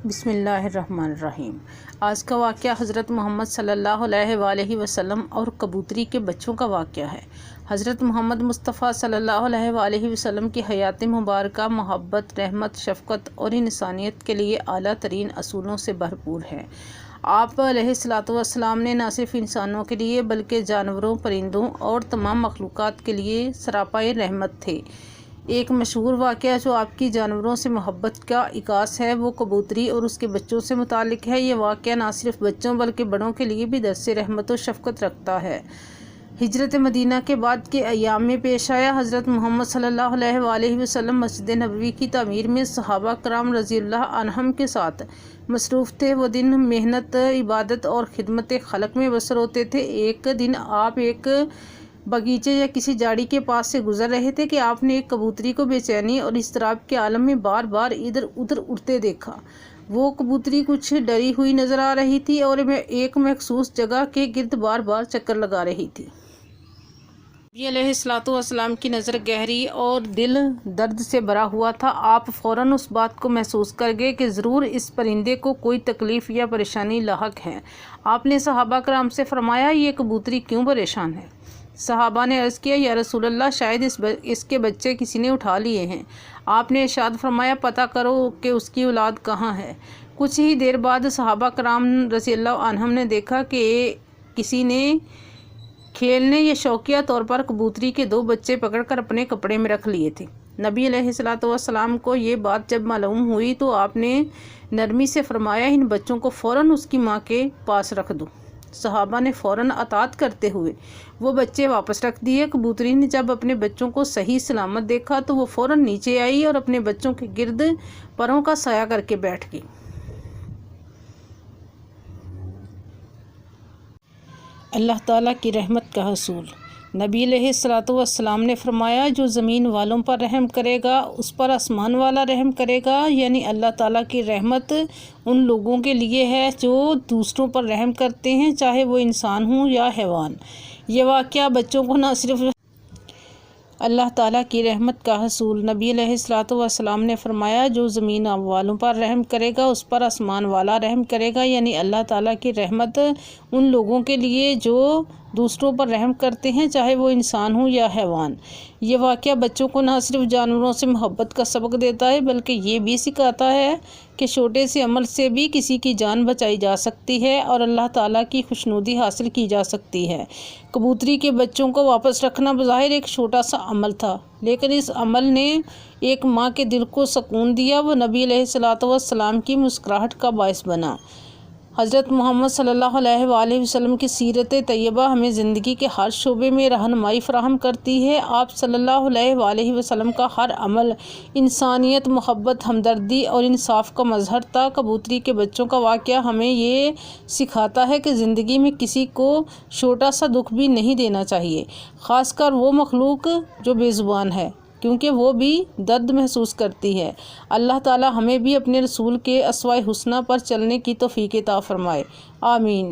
بسم اللہ الرحمن الرحیم۔ آج کا واقعہ حضرت محمد صلی اللہ علیہ وآلہ وسلم اور کبوتری کے بچوں کا واقعہ ہے۔ حضرت محمد مصطفیٰ صلی اللہ علیہ وآلہ وسلم کی حیات مبارکہ محبت، رحمت، شفقت اور انسانیت کے لیے اعلیٰ ترین اصولوں سے بھرپور ہے۔ آپ علیہ الصلوۃ والسلام نے نہ صرف انسانوں کے لیے بلکہ جانوروں، پرندوں اور تمام مخلوقات کے لیے سراپائے رحمت تھے۔ ایک مشہور واقعہ جو آپ کی جانوروں سے محبت کا عکاس ہے وہ کبوتری اور اس کے بچوں سے متعلق ہے۔ یہ واقعہ نہ صرف بچوں بلکہ بڑوں کے لیے بھی درس رحمت و شفقت رکھتا ہے۔ ہجرت مدینہ کے بعد کے ایام میں پیش آیا۔ حضرت محمد صلی اللہ علیہ وآلہ وسلم مسجد نبوی کی تعمیر میں صحابہ کرام رضی اللہ عنہم کے ساتھ مصروف تھے۔ وہ دن محنت، عبادت اور خدمت خلق میں بسر ہوتے تھے۔ ایک دن آپ ایک باغیچے یا کسی جھاڑی کے پاس سے گزر رہے تھے کہ آپ نے ایک کبوتری کو بے چینی اور اضطراب کے عالم میں بار بار ادھر ادھر اڑتے دیکھا۔ وہ کبوتری کچھ ڈری ہوئی نظر آ رہی تھی اور ایک مخصوص جگہ کے گرد بار بار چکر لگا رہی تھی۔ نبی علیہ الصلوۃ والسلام کی نظر گہری اور دل درد سے بھرا ہوا تھا۔ آپ فوراً اس بات کو محسوس کر گئے کہ ضرور اس پرندے کو کوئی تکلیف یا پریشانی لاحق ہے۔ آپ نے صحابہ کرام سے فرمایا، یہ کبوتری کیوں پریشان ہے؟ صحابہ نے عرض کیا، یا رسول اللہ، شاید اس کے بچے کسی نے اٹھا لیے ہیں۔ آپ نے ارشاد فرمایا، پتہ کرو کہ اس کی اولاد کہاں ہے۔ کچھ ہی دیر بعد صحابہ کرام رضی اللہ عنہم نے دیکھا کہ کسی نے کھیلنے یا شوقیہ طور پر کبوتری کے 2 بچے پکڑ کر اپنے کپڑے میں رکھ لیے تھے۔ نبی علیہ الصلوۃ والسلام کو یہ بات جب معلوم ہوئی تو آپ نے نرمی سے فرمایا، ان بچوں کو فوراً اس کی ماں کے پاس رکھ دو۔ صحابہ نے فوراً اطاعت کرتے ہوئے وہ بچے واپس رکھ دیے۔ کبوتری نے جب اپنے بچوں کو صحیح سلامت دیکھا تو وہ فوراً نیچے آئی اور اپنے بچوں کے گرد پروں کا سایہ کر کے بیٹھ گئی۔ اللہ تعالیٰ کی رحمت کا حصول۔ نبی علیہ الصلوۃ والسلام نے فرمایا، جو زمین والوں پر رحم کرے گا اس پر آسمان والا رحم کرے گا، یعنی اللہ تعالیٰ کی رحمت ان لوگوں کے لیے ہے جو دوسروں پر رحم کرتے ہیں، چاہے وہ انسان ہوں یا حیوان۔ یہ واقعہ بچوں کو نہ صرف اللہ تعالیٰ کی رحمت کا حصول۔ نبی علیہ الصلوۃ والسلام نے فرمایا، جو زمین والوں پر رحم کرے گا اس پر آسمان والا رحم کرے گا، یعنی اللہ تعالیٰ کی رحمت ان لوگوں کے لیے جو دوسروں پر رحم کرتے ہیں، چاہے وہ انسان ہوں یا حیوان۔ یہ واقعہ بچوں کو نہ صرف جانوروں سے محبت کا سبق دیتا ہے بلکہ یہ بھی سکھاتا ہے کہ چھوٹے سے عمل سے بھی کسی کی جان بچائی جا سکتی ہے اور اللہ تعالیٰ کی خوشنودی حاصل کی جا سکتی ہے۔ کبوتری کے بچوں کو واپس رکھنا بظاہر ایک چھوٹا سا عمل تھا، لیکن اس عمل نے ایک ماں کے دل کو سکون دیا۔ وہ نبی علیہ الصلوۃ والسلام کی مسکراہٹ کا باعث بنا۔ حضرت محمد صلی اللہ علیہ وآلہ وسلم کی سیرت طیبہ ہمیں زندگی کے ہر شعبے میں رہنمائی فراہم کرتی ہے۔ آپ صلی اللہ علیہ وآلہ وسلم کا ہر عمل انسانیت، محبت، ہمدردی اور انصاف کا مظہر تھا۔ کبوتری کے بچوں کا واقعہ ہمیں یہ سکھاتا ہے کہ زندگی میں کسی کو چھوٹا سا دکھ بھی نہیں دینا چاہیے، خاص کر وہ مخلوق جو بے زبان ہے، کیونکہ وہ بھی درد محسوس کرتی ہے۔ اللہ تعالیٰ ہمیں بھی اپنے رسول کے اسوۂ حسنہ پر چلنے کی توفیق عطا فرمائے۔ آمین۔